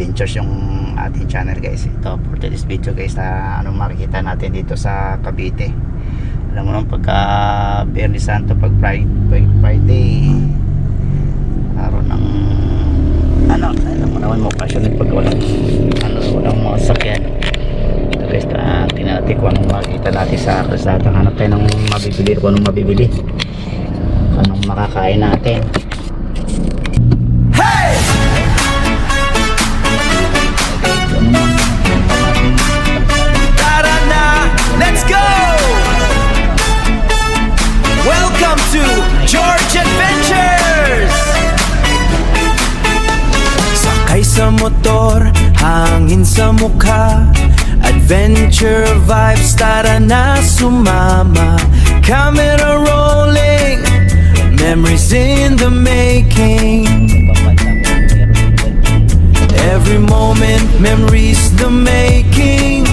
Adventures yung ating channel guys. Ito for today's video guys, na anong makikita natin dito sa Cavite. Alam mo naman pagka Biyernes Santo, pag Friday, araw ng ano, alam mo naman okasyon pag walang mga sakyan. Ito guys, tingnan natin kung anong makikita natin sa kalsada. Hanap tayo ng mabibili, kung anong mabibili, anong makakain natin. Tara na, let's go! Welcome to George Adventures! Sakay sa motor, hangin sa mukha, adventure vibes, tara na sumama. Camera rolling, memories in the making. Every moment, memories the making.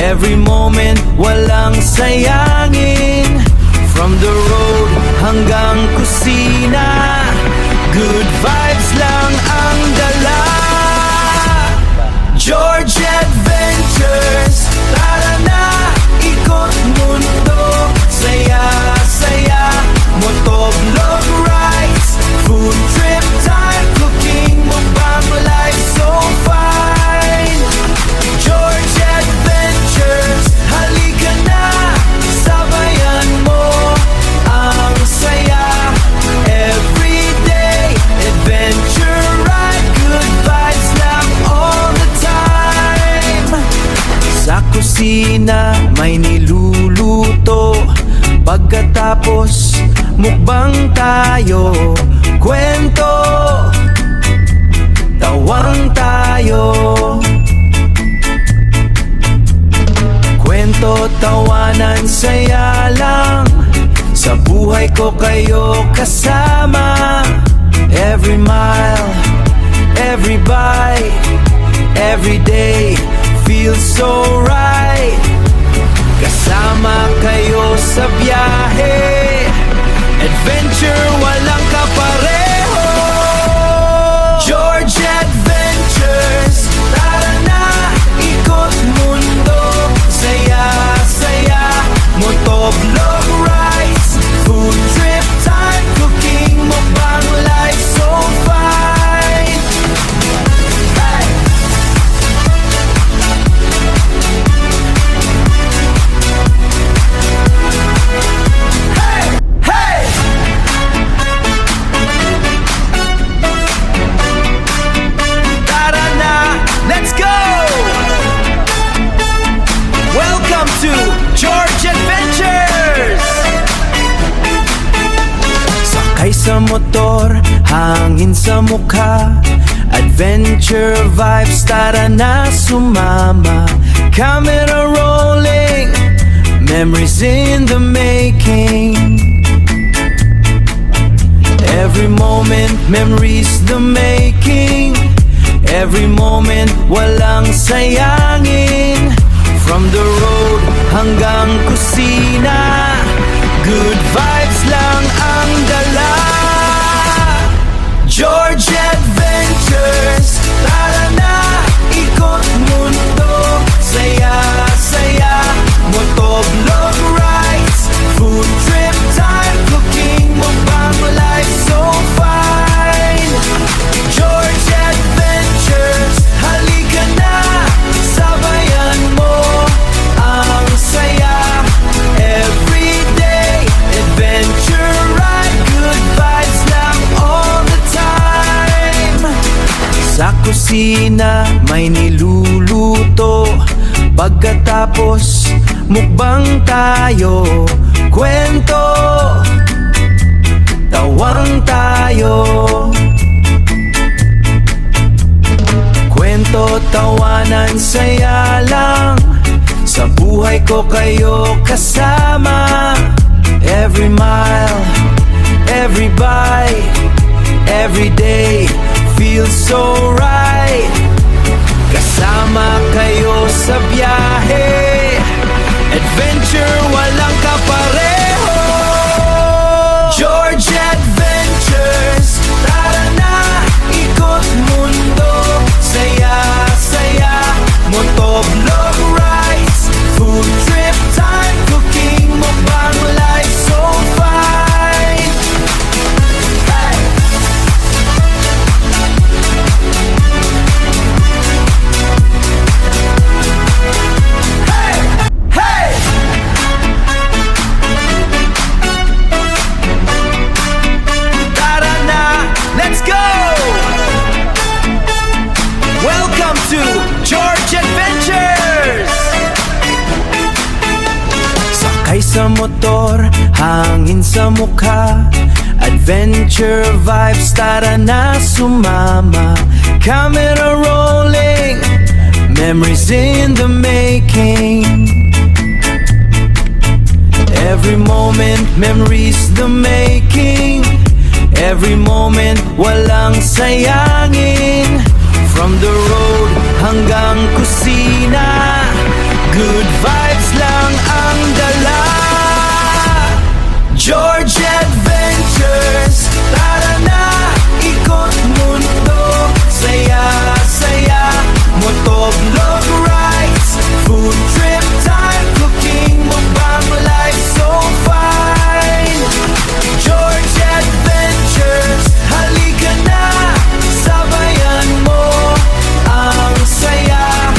Every moment, walang sayangin. From the road hanggang kusina, good vibes lang ang dala. George Adventures, tara na, ikot mundo. Saya, saya, motovlog rides, food trip time, cooking, mukbang, life so fine. George Adventures, halika na, sabayan mo ang saya. Everyday adventure ride, good vibes lang all the time. Sa kusina may niluluto, pagkatapos mukbang tayo, kwento, tawang tayo. Kwento, tawanan, saya lang, sa buhay ko kayo kasama. Every mile, every bite, every day feels so right. Kasama kayo sa biyahe, adventure walang kapareho. George Adventures, tara na, ikot mundo. Saya, saya, motovlog rides, food trip time, cooking, mukbang, life so fine. Hey! Hey! Hey! Tara na, let's go! Welcome to George Adventures! Sakay sa motor, hangin sa mukha, adventure vibes, tara na sumama. Camera rolling, memories in the making. Every moment, memories the making. Every moment, walang sayangin. From the road hanggang kusina, good vibes lang ang dala. George Adventures, tara na, ikot mundo. Saya, saya, motovlog rides, food trip time, cooking, mukbang, life so fine. George Adventures, halika na, sabayan mo ang saya. Everyday adventure ride, good vibes lang all the time. Sa kusina may niluluto, pagkatapos mukbang tayo, kwento, tawang tayo. Kwento, tawanan, saya lang, sa buhay ko kayo kasama. Every mile, every bite, every day feels so right. Kasama kayo sa biyahe, adventure walang kapareho. George Adventures, tara na, ikot mundo. Saya, Sakay sa motor, hangin sa mukha, adventure vibes, tara na sumama. Camera rolling, memories in the making. Every moment, memories the making. Every moment, walang sayangin. From the road hanggang kusina, good vibes lang ang dala. George Adventures, tara na, ikot mundo. Saya, saya, motovlog rides, food trip time, cooking, mukbang, life so fine. George Adventures, halika na, sabayan mo ang saya.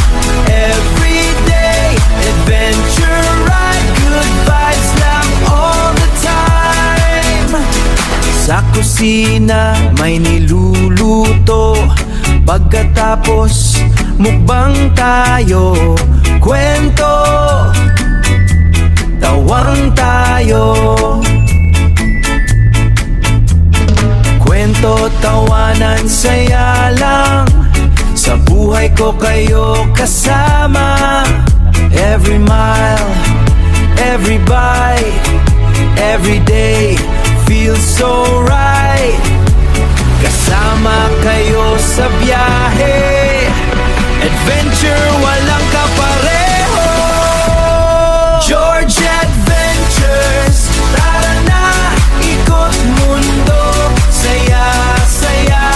Everyday adventure ride, good vibes lang all the time. Sa kusina may niluluto, pagkatapos mukbang tayo. Kwento, tawang tayo. Kwento, tawanan, saya lang. Sa buhay ko kayo kasama. Every mile, every bite, every day feels so right. Kasama kayo sa biyahe, adventure walang kapareho. George Adventures, tara na, ikot mundo. Saya, saya,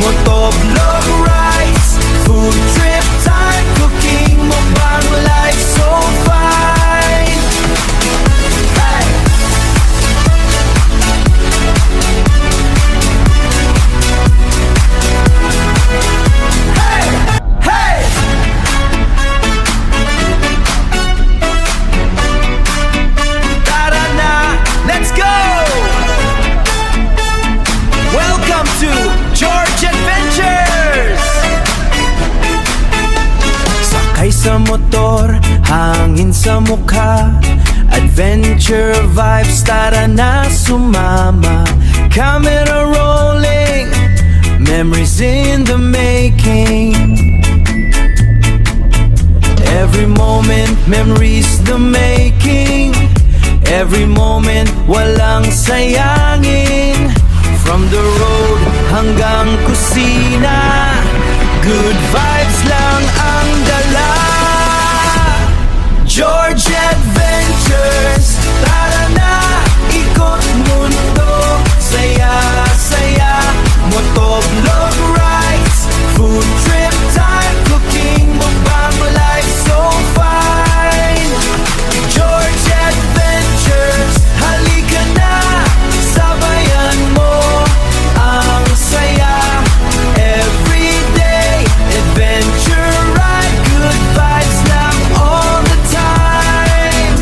motovlog rides, food trip time, cooking, mukbang, life so fine. Hey! Hey! Hey! Tara na, let's go! Welcome to George Adventures! Sakay sa motor, hangin sa mukha, adventure vibes, tara na sumama. Camera rolling, memories in the making. Every moment, memories the making. Every moment, walang sayangin. From the road hanggang kusina, good vibes lang ang dala. George Adventures, tara na, ikot mundo. Saya, saya, motovlog rides, food trip time, cooking, mukbang, life so fine. George Adventures, halika na, sabayan mo ang saya. Everyday adventure ride, good vibes lang all the time.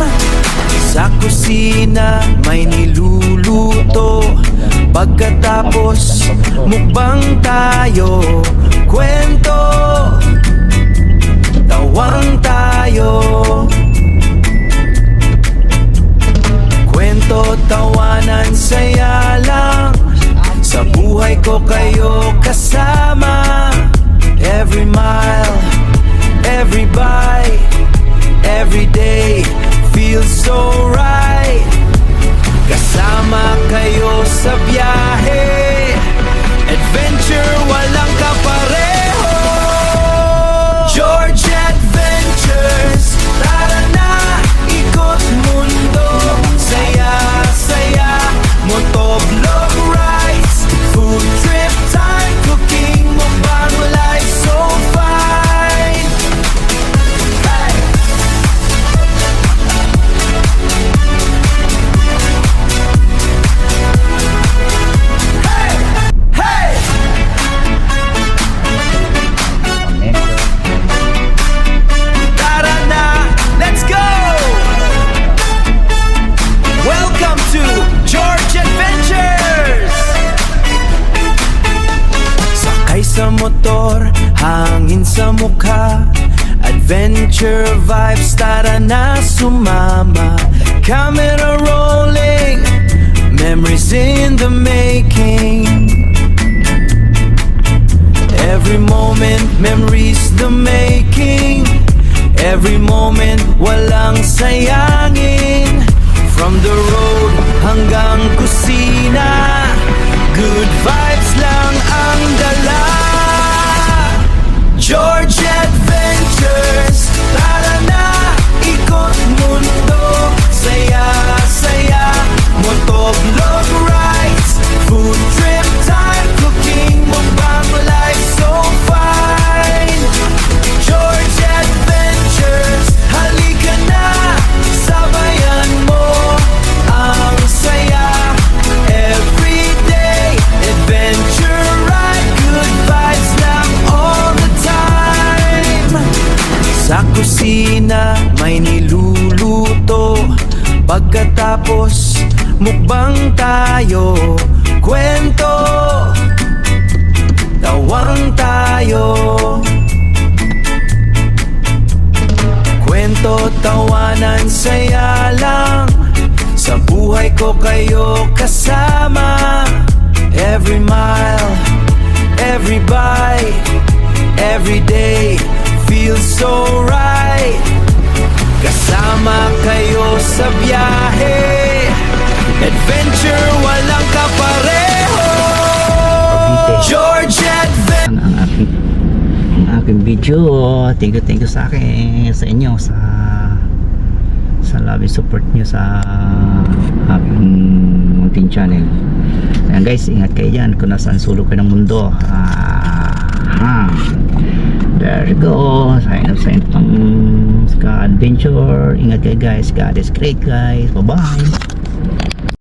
Sa kusina may niluluto, pagkatapos mukbang tayo. Kwento, tawang tayo. Kwento, tawanan, saya lang. Sa buhay ko kayo kasama. Every mile, every bite, every day feels so right. Kasama kayo sa biyahe, adventure walang kapareho. George Adventures, tara na, ikot mundo. Saya, saya, motovlog rides, food trip time, cooking, mukbang, life so fine. Hey! Hey! Hey! Tara na, let's go! Welcome to George Adventures! Sakay sa motor, hangin sa mukha, adventure vibes, tara na sumama. camera rolling, memories in the making. Every moment, memories the making. Every moment, walang sayangin. From the road hanggang kusina, good vibes lang ang dala. George Adventures, tara na, ikot mundo. Saya, saya, motovlog rides, food trip time, cooking, mukbang, life so fine. George Adventures, halika na, sabayan mo ang saya. Everyday adventure ride, good vibes lang all the time. Sa kusina may niluluto, pagkatapos mukbang tayo. Kwento, tawang tayo. Kwento, tawanan, saya lang. Sa buhay ko kayo kasama. Every mile, every bite, every day feels so right. Kasama kayo sa biyahe, adventure walang kapareho. George Adventure. ang aking video. Thank you sa akin, sa inyo, sa love and support nyo sa aking munting channel. Ayan guys, ingat kayo dyan kung nasaan sulok kayo ng mundo. There you go. Sign up pang adventure. Ingat kayo guys. God is great guys. Bye bye.